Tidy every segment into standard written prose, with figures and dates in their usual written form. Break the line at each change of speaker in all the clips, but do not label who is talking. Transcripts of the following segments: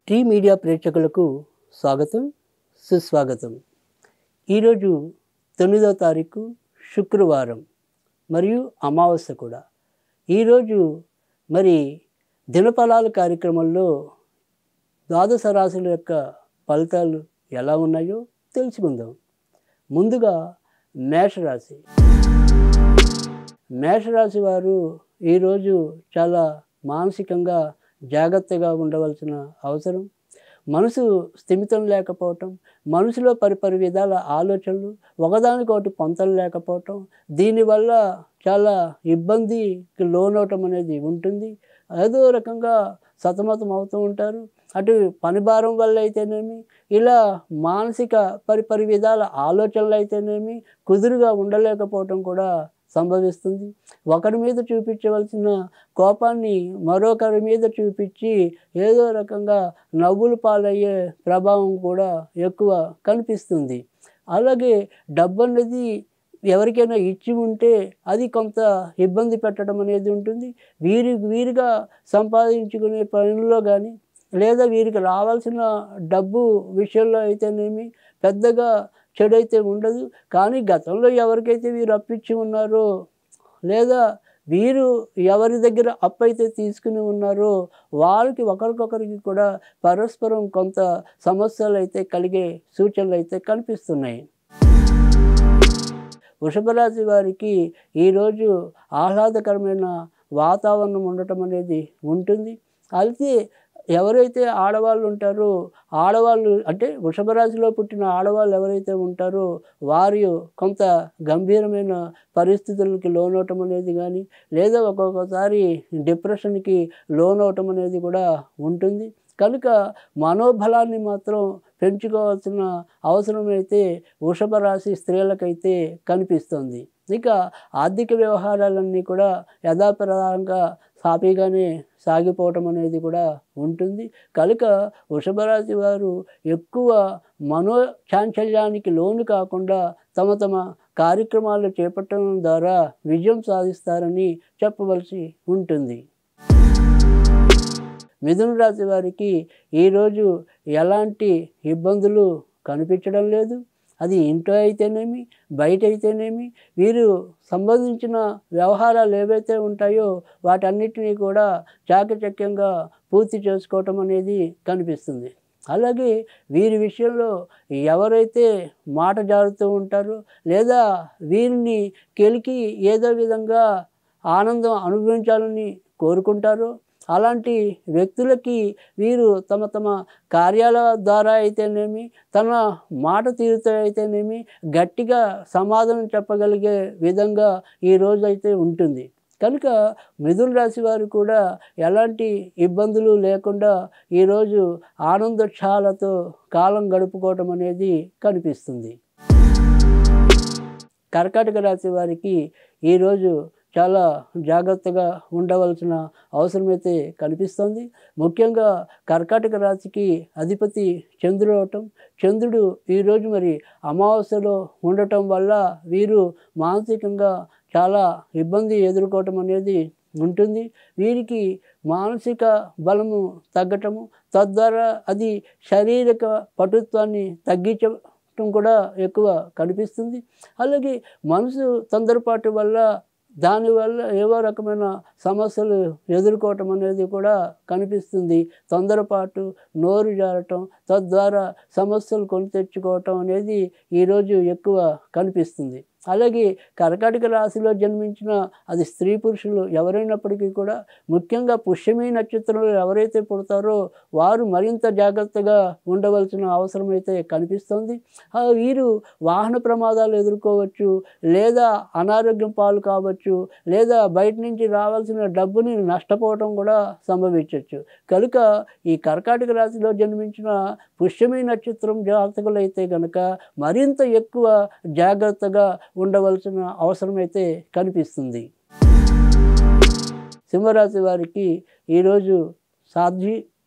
Tea media ప్రేక్షకులకు స్వాగతం, సుస్వాగతం. ఈరోజు 9వ తారీఖు శుక్రవారం మరియు అమావాస్య కూడా. ఈరోజు మరి దినఫలాల కార్యక్రమంలో ద్వాదశ రాశుల యొక్క ఫలితాలు ఎలా ఉన్నాయో తెలుసుకుందాం. ముందుగా మేషరాశి. మేషరాశి వారు ఈరోజు చాలా మానసికంగా జాగ్రత్తగా ఉండవలసిన అవసరం. మనసు స్థిమితం లేకపోవటం, మనసులో పరిపరి విధాల ఆలోచనలు, ఒకదానికొకటి పొంతన లేకపోవటం, దీనివల్ల చాలా ఇబ్బందికి లోనవటం అనేది ఉంటుంది. ఏదో రకంగా సతమతం అవుతూ ఉంటారు. అటు పని భారం వల్ల అయితేనేమి, ఇలా మానసిక పరిపరి విధాల ఆలోచనలు అయితేనేమి కుదురుగా ఉండలేకపోవటం కూడా సంభవిస్తుంది. ఒకరి మీద చూపించవలసిన కోపాన్ని మరొకరి మీద చూపించి ఏదో రకంగా నవ్వుల పాలయ్యే ప్రభావం కూడా ఎక్కువ కనిపిస్తుంది. అలాగే డబ్బు అనేది ఎవరికైనా ఇచ్చి ఉంటే అది కొంత ఇబ్బంది పెట్టడం అనేది ఉంటుంది. వీరిగా సంపాదించుకునే పనుల్లో కానీ, లేదా వీరికి రావాల్సిన డబ్బు విషయంలో అయితేనేమి పెద్దగా చెడైతే ఉండదు. కానీ గతంలో ఎవరికైతే వీరు అప్పిచ్చి ఉన్నారో, లేదా వీరు ఎవరి దగ్గర అప్పు అయితే తీసుకుని ఉన్నారో వాళ్ళకి ఒకరికొకరికి కూడా పరస్పరం కొంత సమస్యలు అయితే కలిగే సూచనలు అయితే కనిపిస్తున్నాయి. వృషభ రాశి వారికి ఈరోజు ఆహ్లాదకరమైన వాతావరణం ఉండటం అనేది ఉంటుంది. అయితే ఎవరైతే ఆడవాళ్ళు ఉంటారో, ఆడవాళ్ళు అంటే వృషభ రాశిలో పుట్టిన ఆడవాళ్ళు ఎవరైతే ఉంటారో వారు కొంత గంభీరమైన పరిస్థితులకి లోనవటం అనేది కానీ, లేదా ఒక్కొక్కసారి డిప్రెషన్కి లోనవటం అనేది కూడా ఉంటుంది. కనుక మనోబలాన్ని మాత్రం పెంచుకోవాల్సిన అవసరం అయితే వృషభ రాశి స్త్రీలకైతే కనిపిస్తుంది. ఇక ఆర్థిక వ్యవహారాలన్నీ కూడా యథాప్రధానంగా సాఫీగానే సాగిపోవటం అనేది కూడా ఉంటుంది. కనుక వృషభ రాశి వారు ఎక్కువ మనోచాంచల్యానికి లోను కాకుండా తమ కార్యక్రమాలు చేపట్టడం ద్వారా విజయం సాధిస్తారని చెప్పవలసి ఉంటుంది. మిథున రాశి వారికి ఈరోజు ఎలాంటి ఇబ్బందులు కనిపించడం లేదు. అది ఇంట్లో అయితేనేమి, బయట అయితేనేమి, వీరు సంబంధించిన వ్యవహారాలు ఏవైతే ఉంటాయో వాటన్నిటినీ కూడా చాకచక్యంగా పూర్తి చేసుకోవటం అనేది కనిపిస్తుంది. అలాగే వీరి విషయంలో ఎవరైతే మాట జారుతూ ఉంటారో, లేదా వీరిని కెలికి ఏదో విధంగా ఆనందం అనుభవించాలని కోరుకుంటారో అలాంటి వ్యక్తులకి వీరు తమ కార్యాల ద్వారా అయితేనేమి, తన మాట తీరుతో అయితేనేమి గట్టిగా సమాధానం చెప్పగలిగే విధంగా ఈ రోజైతే ఉంటుంది. కనుక మిథున రాశి వారు కూడా ఎలాంటి ఇబ్బందులు లేకుండా ఈరోజు ఆనందోత్సాహాలతో కాలం గడుపుకోవటం అనేది కనిపిస్తుంది. కర్కాటక రాశి వారికి ఈరోజు చాలా జాగ్రత్తగా ఉండవలసిన అవసరమైతే కనిపిస్తుంది. ముఖ్యంగా కర్కాటక రాశికి అధిపతి చంద్రుడు అవటం, చంద్రుడు ఈరోజు మరి అమావాస్యలో ఉండటం వల్ల వీరు మానసికంగా చాలా ఇబ్బంది ఎదుర్కోవటం అనేది ఉంటుంది. వీరికి మానసిక బలము తగ్గటము, తద్వారా అది శారీరక పటుత్వాన్ని తగ్గించటం కూడా ఎక్కువ కనిపిస్తుంది. అలాగే మనసు తొందరపాటు వల్ల దానివల్ల ఏవో రకమైన సమస్యలు ఎదుర్కోవటం అనేది కూడా కనిపిస్తుంది. తొందరపాటు, నోరు జారటం, తద్వారా సమస్యలు కొని తెచ్చుకోవటం అనేది ఈరోజు ఎక్కువ కనిపిస్తుంది. అలాగే కర్కాటక రాశిలో జన్మించిన అది స్త్రీ పురుషులు ఎవరైనప్పటికీ కూడా ముఖ్యంగా పుష్యమి నక్షత్రంలో ఎవరైతే పుడతారో వారు మరింత జాగ్రత్తగా ఉండవలసిన అవసరం అయితే కనిపిస్తుంది. వీరు వాహన ప్రమాదాలు ఎదుర్కోవచ్చు, లేదా అనారోగ్యం పాలు కావచ్చు, లేదా బయట నుంచి రావాల్సిన డబ్బుని నష్టపోవటం కూడా సంభవించవచ్చు. కనుక ఈ కర్కాటక రాశిలో జన్మించిన పుష్యమి నక్షత్రం జాతకులు అయితే కనుక మరింత ఎక్కువ జాగ్రత్తగా ఉండవలసిన అవసరం అయితే కనిపిస్తుంది. సింహరాశి వారికి ఈరోజు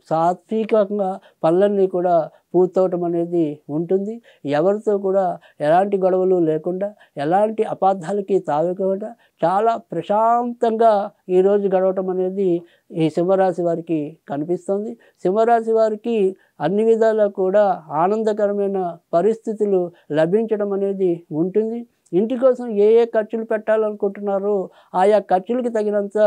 సాత్వికంగా పనులన్నీ కూడా పూర్తవటం అనేది ఉంటుంది. ఎవరితో కూడా ఎలాంటి గొడవలు లేకుండా, ఎలాంటి అపార్థాలకి తావివ్వకుండా చాలా ప్రశాంతంగా ఈరోజు గడవటం అనేది ఈ సింహరాశి వారికి కనిపిస్తుంది. సింహరాశి వారికి అన్ని విధాలా కూడా ఆనందకరమైన పరిస్థితులు లభించడం అనేది ఉంటుంది. ఇంటి కోసం ఏ ఏ ఖర్చులు పెట్టాలనుకుంటున్నారో ఆయా ఖర్చులకి తగినంత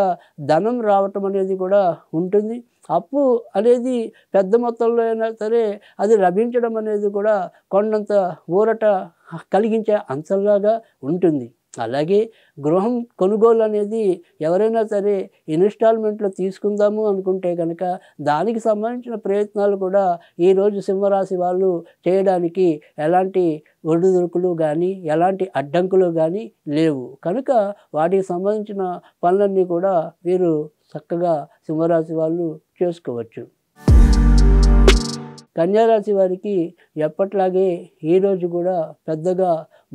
ధనం రావటం అనేది కూడా ఉంటుంది. అప్పు అనేది పెద్ద మొత్తంలో అయినా సరే అది లభించడం అనేది కూడా కొండంత ఊరట కలిగించే అంశంలాగా ఉంటుంది. అలాగే గృహం కొనుగోలు అనేది ఎవరైనా సరే ఇన్‌స్టాల్‌మెంట్‌లో తీసుకుందాము అనుకుంటే కనుక దానికి సంబంధించిన ప్రయత్నాలు కూడా ఈరోజు సింహరాశి వాళ్ళు చేయడానికి ఎలాంటి ఒడిదుడుకులు కానీ, ఎలాంటి అడ్డంకులు కానీ లేవు. కనుక వాటికి సంబంధించిన పనులన్నీ కూడా వీరు చక్కగా సింహరాశి వాళ్ళు చేసుకోవచ్చు. కన్యారాశి వారికి ఎప్పట్లాగే ఈరోజు కూడా పెద్దగా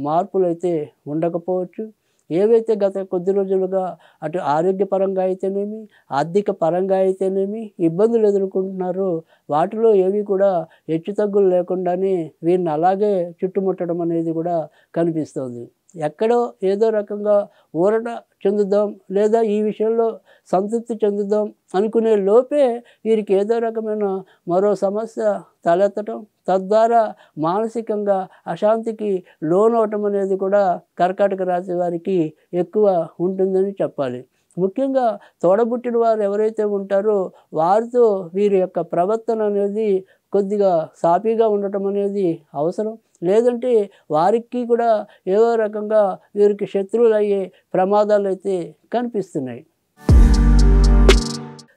మార్పులైతే ఉండకపోవచ్చు. ఏవైతే గత కొద్ది రోజులుగా అటు ఆరోగ్యపరంగా అయితేనేమి, ఆర్థిక పరంగా అయితేనేమి ఇబ్బందులు ఎదుర్కొంటున్నారో వాటిలో ఏవి కూడా హెచ్చుతగ్గులు లేకుండానే వీరిని అలాగే చుట్టుముట్టడం అనేది కూడా కనిపిస్తుంది. ఎక్కడో ఏదో రకంగా ఊరట చెందుదాం లేదా ఈ విషయంలో సంతృప్తి చెందుదాం అనుకునే లోపే వీరికి ఏదో రకమైన మరో సమస్య తలెత్తటం, తద్వారా మానసికంగా అశాంతికి లోనవటం అనేది కూడా కర్కాటక రాశి వారికి ఎక్కువ ఉంటుందని చెప్పాలి. ముఖ్యంగా తోడబుట్టిన వారు ఎవరైతే ఉంటారో వారితో వీరి యొక్క ప్రవర్తన అనేది కొద్దిగా సాఫీగా ఉండటం అనేది అవసరం. లేదంటే వారికి కూడా ఏదో రకంగా వీరికి శత్రువులు అయ్యే ప్రమాదాలు అయితే కనిపిస్తున్నాయి.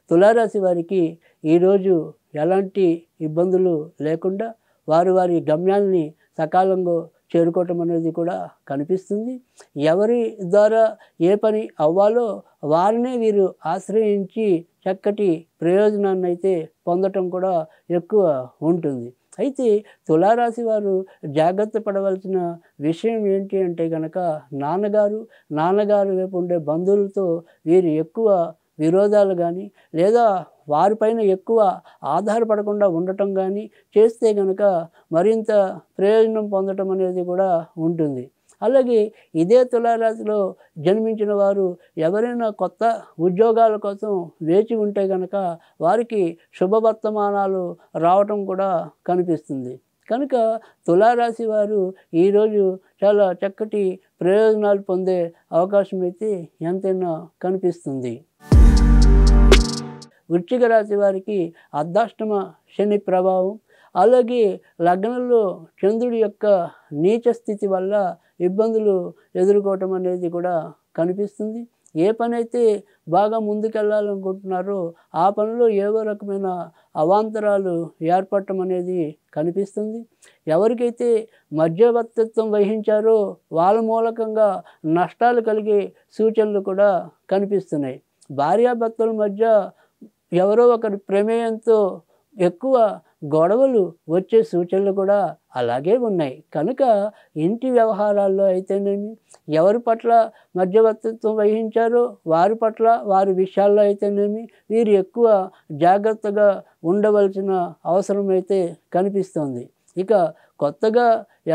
తులారాశి వారికి ఈరోజు ఎలాంటి ఇబ్బందులు లేకుండా వారి వారి గమ్యాన్ని సకాలంలో చేరుకోవటం అనేది కూడా కనిపిస్తుంది. ఎవరి ద్వారా ఏ పని అవ్వాలో వారినే వీరు ఆశ్రయించి చక్కటి ప్రయోజనాన్ని అయితే పొందటం కూడా ఎక్కువ ఉంటుంది. అయితే తులారాశి వారు జాగ్రత్త పడవలసిన విషయం ఏంటి అంటే కనుక నాన్నగారు వైపు ఉండే బంధువులతో వీరు ఎక్కువ విరోధాలు కానీ లేదా వారిపైన ఎక్కువ ఆధారపడకుండా ఉండటం కానీ చేస్తే కనుక మరింత ప్రయోజనం పొందటం అనేది కూడా ఉంటుంది. అలాగే ఇదే తులారాశిలో జన్మించిన వారు ఎవరైనా కొత్త ఉద్యోగాల కోసం వేచి ఉంటే కనుక వారికి శుభవర్తమానాలు రావటం కూడా కనిపిస్తుంది. కనుక తులారాశి వారు ఈరోజు చాలా చక్కటి ప్రయోజనాలు పొందే అవకాశం అయితే ఎంతైనా కనిపిస్తుంది. వృశ్చిక రాశి వారికి అర్ధాష్టమ శని ప్రభావం, అలాగే లగ్నంలో చంద్రుడి యొక్క నీచ స్థితి వల్ల ఇబ్బందులు ఎదుర్కోవటం అనేది కూడా కనిపిస్తుంది. ఏ పని అయితే బాగా ముందుకెళ్ళాలనుకుంటున్నారో ఆ పనిలో ఏవో రకమైన అవాంతరాలు ఏర్పడటం అనేది కనిపిస్తుంది. ఎవరికైతే మధ్యవర్తిత్వం వహించారో వాళ్ళ మూలకంగా నష్టాలు కలిగే సూచనలు కూడా కనిపిస్తున్నాయి. భార్యాభర్తల మధ్య ఎవరో ఒకరి ప్రమేయంతో ఎక్కువ గొడవలు వచ్చే సూచనలు కూడా అలాగే ఉన్నాయి. కనుక ఇంటి వ్యవహారాల్లో అయితేనేమి, ఎవరి పట్ల మధ్యవర్తిత్వం వహించారో వారి పట్ల వారి విషయాల్లో అయితేనేమి వీరు ఎక్కువ జాగ్రత్తగా ఉండవలసిన అవసరం అయితే కనిపిస్తుంది. ఇక కొత్తగా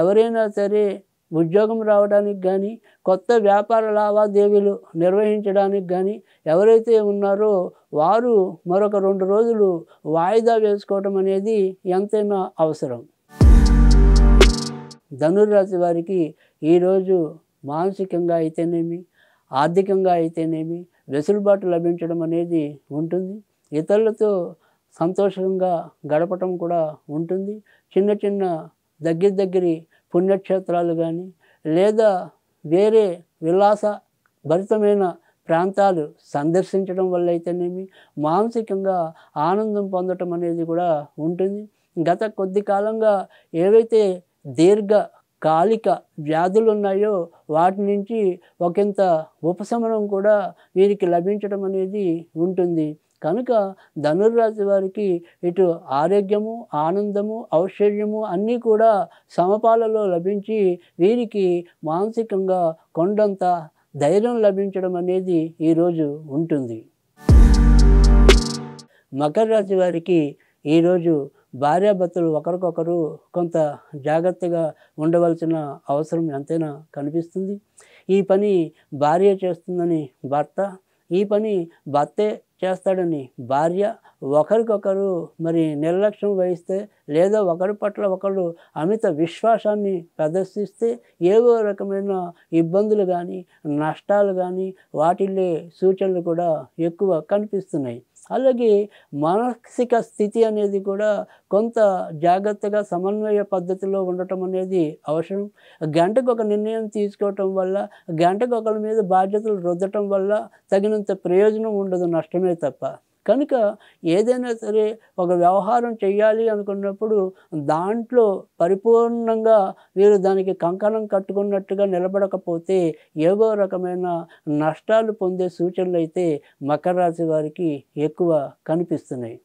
ఎవరైనా సరే ఉద్యోగం రావడానికి కానీ, కొత్త వ్యాపార లావాదేవీలు నిర్వహించడానికి కానీ ఎవరైతే ఉన్నారో వారు మరొక 2 రోజులు వాయిదా వేసుకోవడం అనేది ఎంతైనా అవసరం. ధనుర్రాశి వారికి ఈరోజు మానసికంగా అయితేనేమి, ఆర్థికంగా అయితేనేమి వెసులుబాటు లభించడం అనేది ఉంటుంది. ఇతరులతో సంతోషంగా గడపటం కూడా ఉంటుంది. చిన్న చిన్న దగ్గరి పుణ్యక్షేత్రాలు కానీ లేదా వేరే విలాస భరితమైన ప్రాంతాలు సందర్శించడం వల్ల అయితేనేమి మానసికంగా ఆనందం పొందటం అనేది కూడా ఉంటుంది. గత కొద్ది కాలంగా ఏవైతే దీర్ఘకాలిక వ్యాధులు ఉన్నాయో వాటి నుంచి ఒకంత ఉపశమనం కూడా వీరికి లభించడం అనేది ఉంటుంది. కనుక ధనుర్రాశి వారికి ఇటు ఆరోగ్యము, ఆనందము, ఐశ్వర్యము అన్నీ కూడా సమపాలలో లభించి వీరికి మానసికంగా కొండంత ధైర్యం లభించడం అనేది ఈరోజు ఉంటుంది. మకర రాశి వారికి ఈరోజు భార్యాభర్తలు ఒకరికొకరు కొంత జాగ్రత్తగా ఉండవలసిన అవసరం ఎంతైనా కనిపిస్తుంది. ఈ పని భార్య చేస్తుందని భర్త, ఈ పని భర్తే చేస్తాడని భార్య ఒకరికొకరు మరి నిర్లక్ష్యం వహిస్తే, లేదా ఒకరి పట్ల ఒకరు అమిత విశ్వాసాన్ని ప్రదర్శిస్తే ఏవో రకమైన ఇబ్బందులు కానీ, నష్టాలు కానీ వాటిల్లే సూచనలు కూడా ఎక్కువ కనిపిస్తున్నాయి. అలాగే మానసిక స్థితి అనేది కూడా కొంత జాగ్రత్తగా సమన్వయ పద్ధతిలో ఉండటం అనేది అవసరం. గంటకు ఒక నిర్ణయం తీసుకోవటం వల్ల, గంటకు ఒకరి మీద బాధ్యతలు రుద్దటం వల్ల తగినంత ప్రయోజనం ఉండదు, నష్టమే తప్ప. కనుక ఏదైనా సరే ఒక వ్యవహారం చేయాలి అనుకున్నప్పుడు దాంట్లో పరిపూర్ణంగా వీరు దానికి కంకణం కట్టుకున్నట్టుగా నిలబడకపోతే ఏవో రకమైన నష్టాలు పొందే సూచనలు అయితే మకర రాశి వారికి ఎక్కువ కనిపిస్తున్నాయి.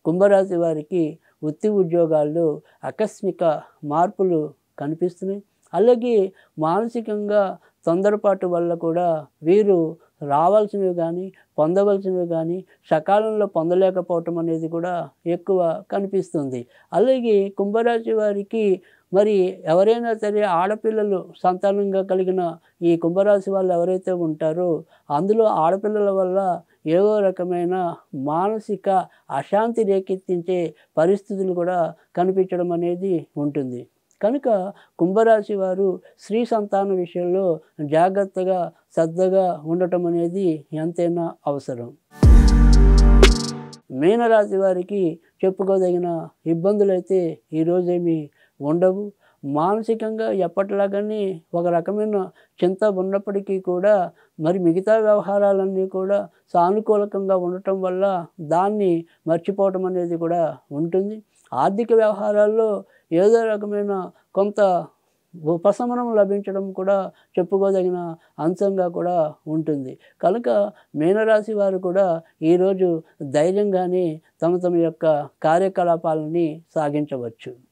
కుంభరాశి వారికి వృత్తి ఉద్యోగాల్లో ఆకస్మిక మార్పులు కనిపిస్తున్నాయి. అలాగే మానసికంగా తొందరపాటు వల్ల కూడా వీరు రావాల్సినవి కానీ, పొందవలసినవి కానీ సకాలంలో పొందలేకపోవటం అనేది కూడా ఎక్కువ కనిపిస్తుంది. అలాగే కుంభరాశి వారికి మరి ఎవరైనా సరే ఆడపిల్లలు సంతానంగా కలిగిన ఈ కుంభరాశి వాళ్ళు ఎవరైతే ఉంటారో అందులో ఆడపిల్లల వల్ల ఏవో రకమైన మానసిక అశాంతి రేకెత్తించే పరిస్థితులు కూడా కనిపించడం అనేది ఉంటుంది. కనుక కుంభరాశి వారు స్త్రీ సంతాన విషయంలో జాగ్రత్తగా శ్రద్ధగా ఉండటం అనేది ఎంతైనా అవసరం. మీనరాశి వారికి చెప్పుకోదగిన ఇబ్బందులు అయితే ఈరోజేమీ ఉండవు. మానసికంగా ఎప్పటిలాగానే ఒక రకమైన చింత ఉన్నప్పటికీ కూడా మరి మిగతా వ్యవహారాలన్నీ కూడా సానుకూలకంగా ఉండటం వల్ల దాన్ని మర్చిపోవటం అనేది కూడా ఉంటుంది. ఆర్థిక వ్యవహారాల్లో ఏదో రకమైన కొంత ఉపశమనం లభించడం కూడా చెప్పుకోదగిన అంశంగా కూడా ఉంటుంది. కనుక మీనరాశి వారు కూడా ఈరోజు ధైర్యంగానే తమ యొక్క కార్యకలాపాలని సాగించవచ్చు.